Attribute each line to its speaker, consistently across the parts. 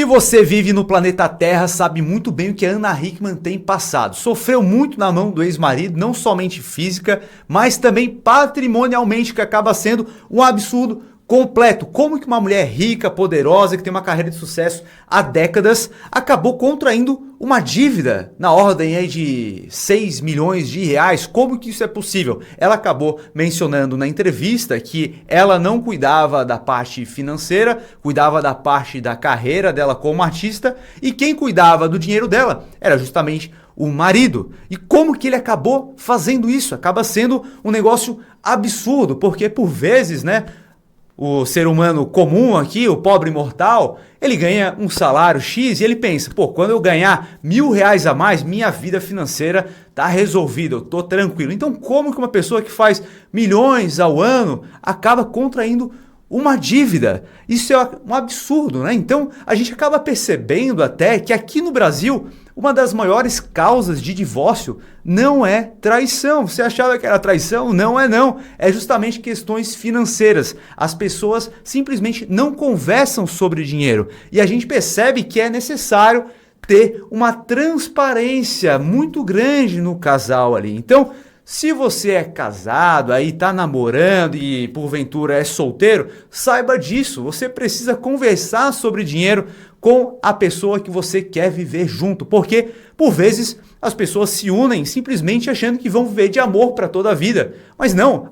Speaker 1: você vive no planeta Terra, sabe muito bem o que a Ana Hickman tem passado. Sofreu muito na mão do ex-marido, não somente física, mas também patrimonialmente, que acaba sendo um absurdo completo. Como que uma mulher rica, poderosa, que tem uma carreira de sucesso há décadas, acabou contraindo uma dívida na ordem aí de 6 milhões de reais? Como que isso é possível? Ela acabou mencionando na entrevista que ela não cuidava da parte financeira, cuidava da parte da carreira dela como artista, e quem cuidava do dinheiro dela era justamente o marido. E como que ele acabou fazendo isso? Acaba sendo um negócio absurdo, porque por vezes, né, o ser humano comum aqui, o pobre mortal, ele ganha um salário X e ele pensa, pô, quando eu ganhar R$1.000 a mais, minha vida financeira tá resolvida, eu tô tranquilo. Então como que uma pessoa que faz milhões ao ano acaba contraindo uma dívida? Isso é um absurdo, né? Então a gente acaba percebendo até que aqui no Brasil uma das maiores causas de divórcio não é traição. Você achava que era traição? Não é não. É justamente questões financeiras. As pessoas simplesmente não conversam sobre dinheiro. E a gente percebe que é necessário ter uma transparência muito grande no casal ali. Então, se você é casado, aí tá namorando e porventura é solteiro, saiba disso. Você precisa conversar sobre dinheiro com a pessoa que você quer viver junto, porque por vezes as pessoas se unem simplesmente achando que vão viver de amor para toda a vida. Mas não,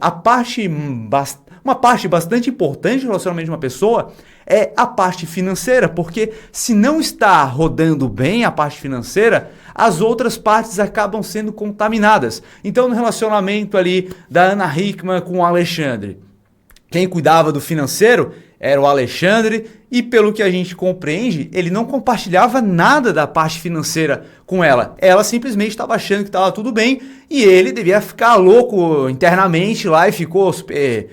Speaker 1: uma parte bastante importante do relacionamento de uma pessoa é a parte financeira, porque se não está rodando bem a parte financeira, as outras partes acabam sendo contaminadas. Então no relacionamento ali da Ana Hickman com o Alexandre, quem cuidava do financeiro era o Alexandre, e pelo que a gente compreende, ele não compartilhava nada da parte financeira com ela. Ela simplesmente estava achando que estava tudo bem e ele devia ficar louco internamente lá e ficou super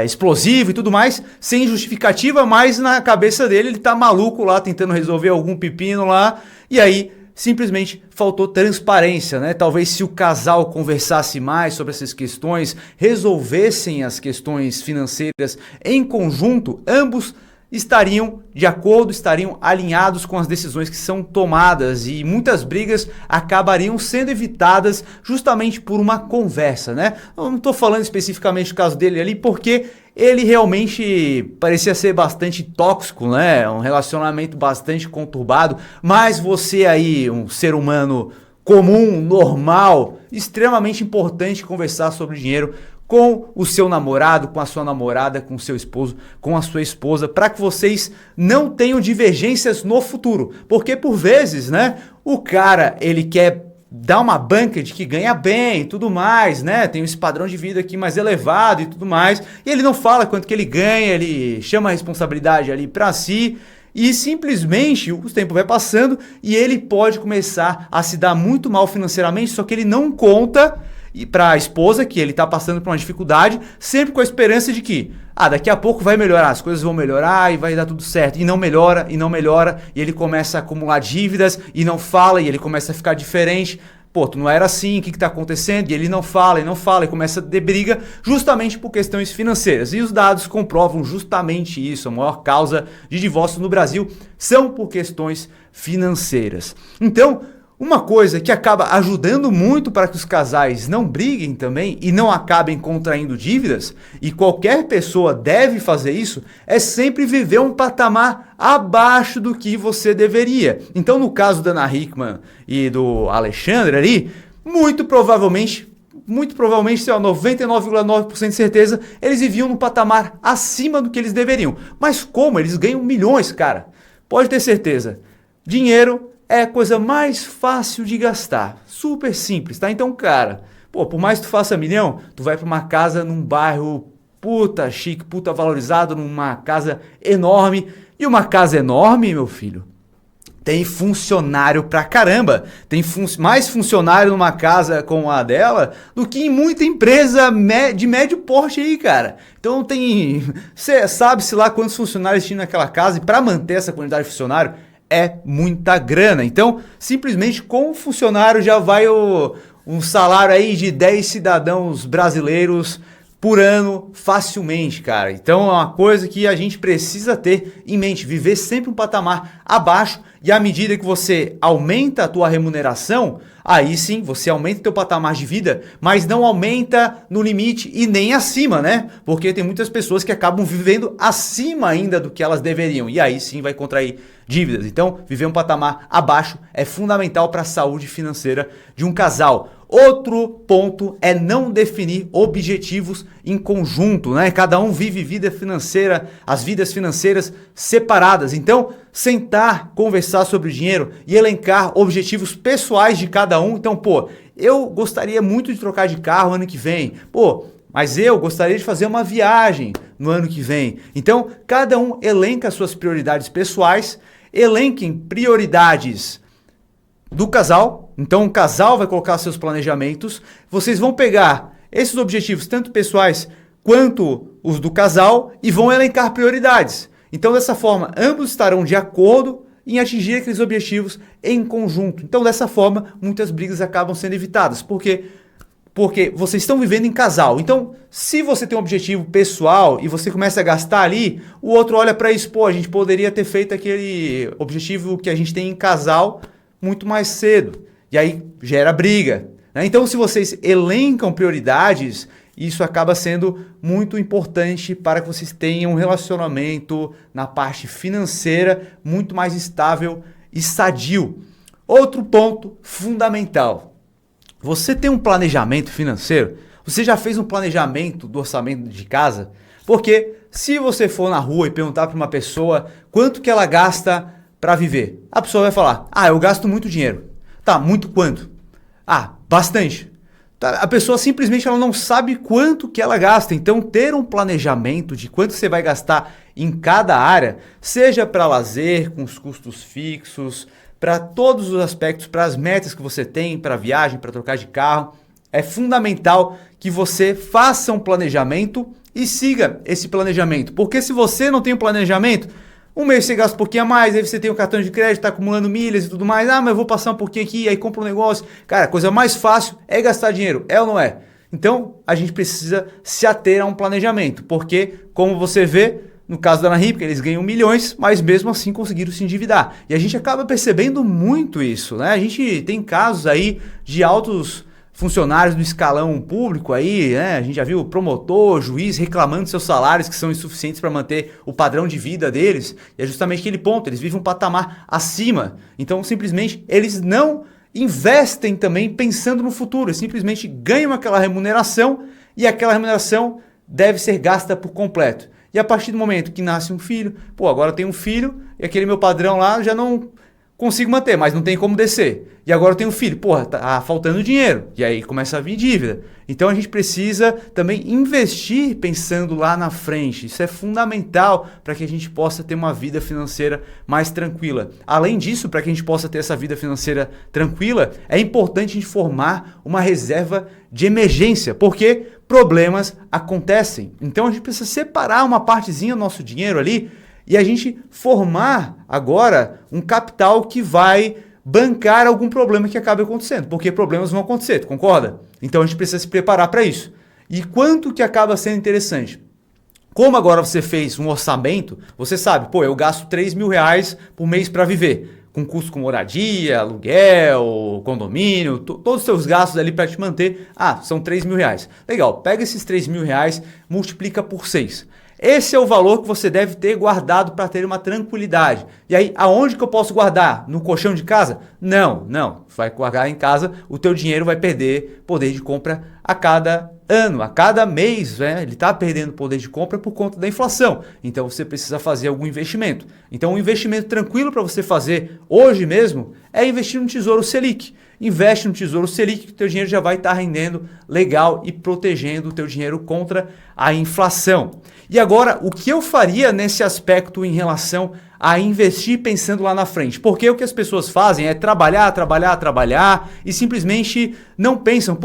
Speaker 1: explosivo e tudo mais, sem justificativa, mas na cabeça dele ele tá maluco lá tentando resolver algum pepino lá, e aí simplesmente faltou transparência, né? Talvez se o casal conversasse mais sobre essas questões, resolvessem as questões financeiras em conjunto, ambos estariam de acordo, estariam alinhados com as decisões que são tomadas, e muitas brigas acabariam sendo evitadas justamente por uma conversa, né? Eu não estou falando especificamente do caso dele ali, porque ele realmente parecia ser bastante tóxico, né? Um relacionamento bastante conturbado, mas você aí, um ser humano comum, normal, extremamente importante conversar sobre dinheiro com o seu namorado, com a sua namorada, com o seu esposo, com a sua esposa, para que vocês não tenham divergências no futuro. Porque por vezes, né, o cara, ele quer dar uma banca de que ganha bem e tudo mais, né? Tem esse padrão de vida aqui mais elevado e tudo mais, e ele não fala quanto que ele ganha, ele chama a responsabilidade ali para si, e simplesmente o tempo vai passando e ele pode começar a se dar muito mal financeiramente, só que ele não conta para a esposa que ele está passando por uma dificuldade, sempre com a esperança de que daqui a pouco vai melhorar, as coisas vão melhorar e vai dar tudo certo. E não melhora, e ele começa a acumular dívidas e não fala, e ele começa a ficar diferente. Pô, tu não era assim, o que está acontecendo? E ele não fala, e começa a ter briga justamente por questões financeiras. E os dados comprovam justamente isso. A maior causa de divórcio no Brasil são por questões financeiras. Então, uma coisa que acaba ajudando muito para que os casais não briguem também e não acabem contraindo dívidas, e qualquer pessoa deve fazer isso, é sempre viver um patamar abaixo do que você deveria. Então, no caso da Ana Hickman e do Alexandre ali, muito provavelmente, 99,9% de certeza, eles viviam num patamar acima do que eles deveriam. Mas como? Eles ganham milhões, cara. Pode ter certeza. Dinheiro é a coisa mais fácil de gastar. Super simples, tá? Então, cara, por mais que tu faça milhão, tu vai pra uma casa num bairro puta chique, puta valorizado, numa casa enorme. E uma casa enorme, meu filho, tem funcionário pra caramba. Tem mais funcionário numa casa como a dela do que em muita empresa de médio porte aí, cara. Então sabe-se lá quantos funcionários tinha naquela casa, e para manter essa quantidade de funcionário é muita grana. Então, simplesmente com o funcionário já vai um salário aí de 10 cidadãos brasileiros por ano facilmente, cara. Então é uma coisa que a gente precisa ter em mente, viver sempre um patamar abaixo, e à medida que você aumenta a tua remuneração, aí sim você aumenta o teu patamar de vida, mas não aumenta no limite e nem acima, né? Porque tem muitas pessoas que acabam vivendo acima ainda do que elas deveriam, e aí sim vai contrair dívidas. Então, viver um patamar abaixo é fundamental para a saúde financeira de um casal. Outro ponto é não definir objetivos em conjunto, né? Cada um vive vida financeira, as vidas financeiras separadas. Então, sentar, conversar sobre o dinheiro e elencar objetivos pessoais de cada um. Então, eu gostaria muito de trocar de carro ano que vem. Mas eu gostaria de fazer uma viagem no ano que vem. Então, cada um elenca suas prioridades pessoais, elenquem prioridades do casal. Então, o casal vai colocar seus planejamentos. Vocês vão pegar esses objetivos, tanto pessoais quanto os do casal, e vão elencar prioridades. Então, dessa forma, ambos estarão de acordo em atingir aqueles objetivos em conjunto. Então, dessa forma, muitas brigas acabam sendo evitadas. Porque vocês estão vivendo em casal. Então, se você tem um objetivo pessoal e você começa a gastar ali, o outro olha para isso, a gente poderia ter feito aquele objetivo que a gente tem em casal muito mais cedo. E aí gera briga, né? Então, se vocês elencam prioridades, isso acaba sendo muito importante para que vocês tenham um relacionamento na parte financeira muito mais estável e sadio. Outro ponto fundamental. Você tem um planejamento financeiro? Você já fez um planejamento do orçamento de casa? Porque se você for na rua e perguntar para uma pessoa quanto que ela gasta para viver, a pessoa vai falar, eu gasto muito dinheiro. Tá, muito quanto? Bastante. Tá, a pessoa simplesmente ela não sabe quanto que ela gasta. Então, ter um planejamento de quanto você vai gastar em cada área, seja para lazer, com os custos fixos, para todos os aspectos, para as metas que você tem, para viagem, para trocar de carro, é fundamental que você faça um planejamento e siga esse planejamento. Porque se você não tem um planejamento, um mês você gasta um pouquinho a mais, aí você tem o cartão de crédito, está acumulando milhas e tudo mais. Mas eu vou passar um pouquinho aqui, aí compra um negócio. Cara, a coisa mais fácil é gastar dinheiro, é ou não é? Então, a gente precisa se ater a um planejamento. Porque, como você vê, no caso da Ana Hipka, eles ganham milhões, mas mesmo assim conseguiram se endividar. E a gente acaba percebendo muito isso, né? A gente tem casos aí de altos funcionários do escalão público aí, né? A gente já viu promotor, juiz reclamando de seus salários que são insuficientes para manter o padrão de vida deles. E é justamente aquele ponto, eles vivem um patamar acima. Então, simplesmente, eles não investem também pensando no futuro. Eles simplesmente ganham aquela remuneração e aquela remuneração deve ser gasta por completo. E a partir do momento que nasce um filho, agora eu tenho um filho e aquele meu padrão lá já não consigo manter, mas não tem como descer. E agora eu tenho um filho, tá faltando dinheiro. E aí começa a vir dívida. Então a gente precisa também investir pensando lá na frente. Isso é fundamental para que a gente possa ter uma vida financeira mais tranquila. Além disso, para que a gente possa ter essa vida financeira tranquila, é importante a gente formar uma reserva de emergência, porque problemas acontecem. Então a gente precisa separar uma partezinha do nosso dinheiro ali e a gente formar agora um capital que vai bancar algum problema que acabe acontecendo, porque problemas vão acontecer, tu concorda? Então a gente precisa se preparar para isso. E quanto que acaba sendo interessante? Como agora você fez um orçamento, você sabe, eu gasto R$3.000 por mês para viver, com custo com moradia, aluguel, condomínio, todos os seus gastos ali para te manter, são R$3.000. Legal, pega esses R$3.000, multiplica por 6. Esse é o valor que você deve ter guardado para ter uma tranquilidade. E aí, aonde que eu posso guardar? No colchão de casa? Não. Vai guardar em casa, o teu dinheiro vai perder poder de compra a cada ano, a cada mês, né? Ele está perdendo poder de compra por conta da inflação. Então, você precisa fazer algum investimento. Então, um investimento tranquilo para você fazer hoje mesmo é investir no Tesouro Selic. Investe no Tesouro Selic que o teu dinheiro já vai estar rendendo legal e protegendo o teu dinheiro contra a inflação. E agora, o que eu faria nesse aspecto em relação a investir pensando lá na frente? Porque o que as pessoas fazem é trabalhar e simplesmente não pensam,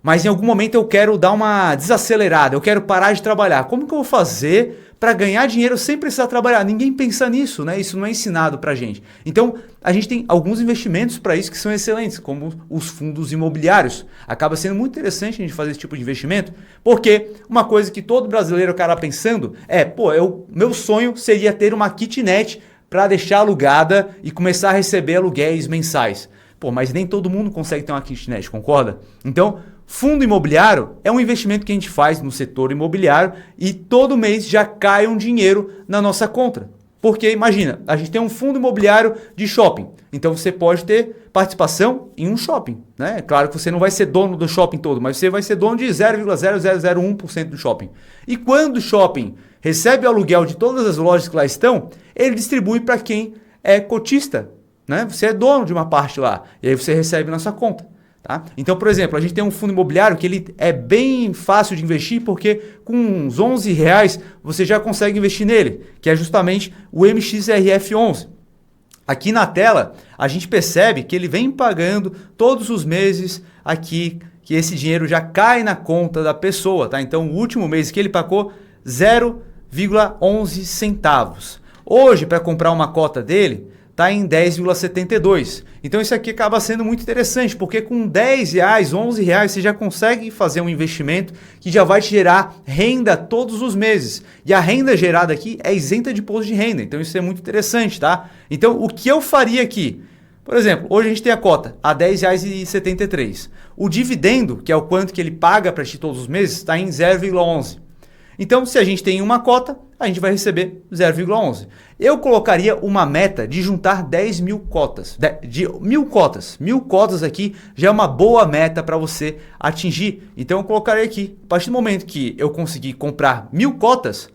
Speaker 1: mas em algum momento eu quero dar uma desacelerada, eu quero parar de trabalhar. Como que eu vou fazer para ganhar dinheiro sem precisar trabalhar. Ninguém pensa nisso, né? Isso não é ensinado para a gente. Então, a gente tem alguns investimentos para isso que são excelentes, como os fundos imobiliários. Acaba sendo muito interessante a gente fazer esse tipo de investimento, porque uma coisa que todo brasileiro acaba pensando é, pô, meu sonho seria ter uma kitnet para deixar alugada e começar a receber aluguéis mensais. Pô, mas nem todo mundo consegue ter uma kitnet, concorda? Então, fundo imobiliário é um investimento que a gente faz no setor imobiliário e todo mês já cai um dinheiro na nossa conta. Porque imagina, a gente tem um fundo imobiliário de shopping, então você pode ter participação em um shopping, né? Claro que você não vai ser dono do shopping todo, mas você vai ser dono de 0,0001% do shopping. E quando o shopping recebe o aluguel de todas as lojas que lá estão, ele distribui para quem é cotista, né? Você é dono de uma parte lá e aí você recebe na sua conta. Tá? Então, por exemplo, a gente tem um fundo imobiliário que ele é bem fácil de investir porque com uns R$11 você já consegue investir nele, que é justamente o MXRF11. Aqui na tela a gente percebe que ele vem pagando todos os meses aqui, que esse dinheiro já cai na conta da pessoa. Tá? Então o último mês que ele pagou 0,11 centavos. Hoje, para comprar uma cota dele, está em 10,72. Então isso aqui acaba sendo muito interessante, porque com R$10, R$11, você já consegue fazer um investimento que já vai te gerar renda todos os meses. E a renda gerada aqui é isenta de imposto de renda, então isso é muito interessante, tá? Então o que eu faria aqui? Por exemplo, hoje a gente tem a cota a R$10,73. O dividendo, que é o quanto que ele paga para ti todos os meses, está em 0,11. Então, se a gente tem uma cota, a gente vai receber 0,11. Eu colocaria uma meta de juntar 10 mil cotas. Mil cotas. 1000 cotas aqui já é uma boa meta para você atingir. Então, eu colocaria aqui, a partir do momento que eu conseguir comprar 1000 cotas,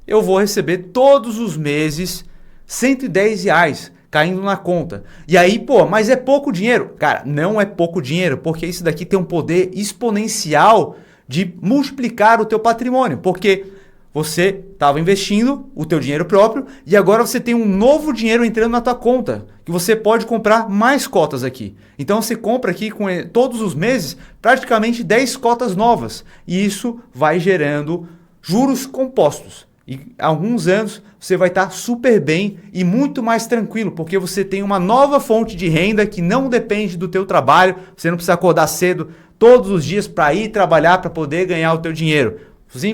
Speaker 1: eu vou receber todos os meses R$110 caindo na conta. E aí, pô, mas é pouco dinheiro? Cara, não é pouco dinheiro, porque isso daqui tem um poder exponencial de multiplicar o teu patrimônio, porque você estava investindo o teu dinheiro próprio e agora você tem um novo dinheiro entrando na tua conta, que você pode comprar mais cotas aqui. Então você compra aqui com todos os meses praticamente 10 cotas novas e isso vai gerando juros compostos. E há alguns anos você vai estar super bem e muito mais tranquilo, porque você tem uma nova fonte de renda que não depende do teu trabalho, você não precisa acordar cedo todos os dias para ir trabalhar para poder ganhar o teu dinheiro.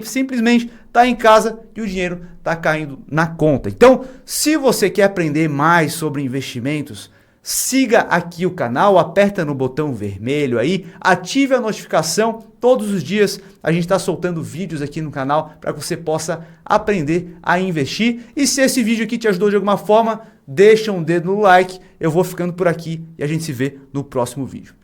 Speaker 1: Simplesmente está em casa e o dinheiro está caindo na conta. Então, se você quer aprender mais sobre investimentos, siga aqui o canal, aperta no botão vermelho aí, ative a notificação. Todos os dias a gente está soltando vídeos aqui no canal para que você possa aprender a investir. E se esse vídeo aqui te ajudou de alguma forma, deixa um dedo no like. Eu vou ficando por aqui e a gente se vê no próximo vídeo.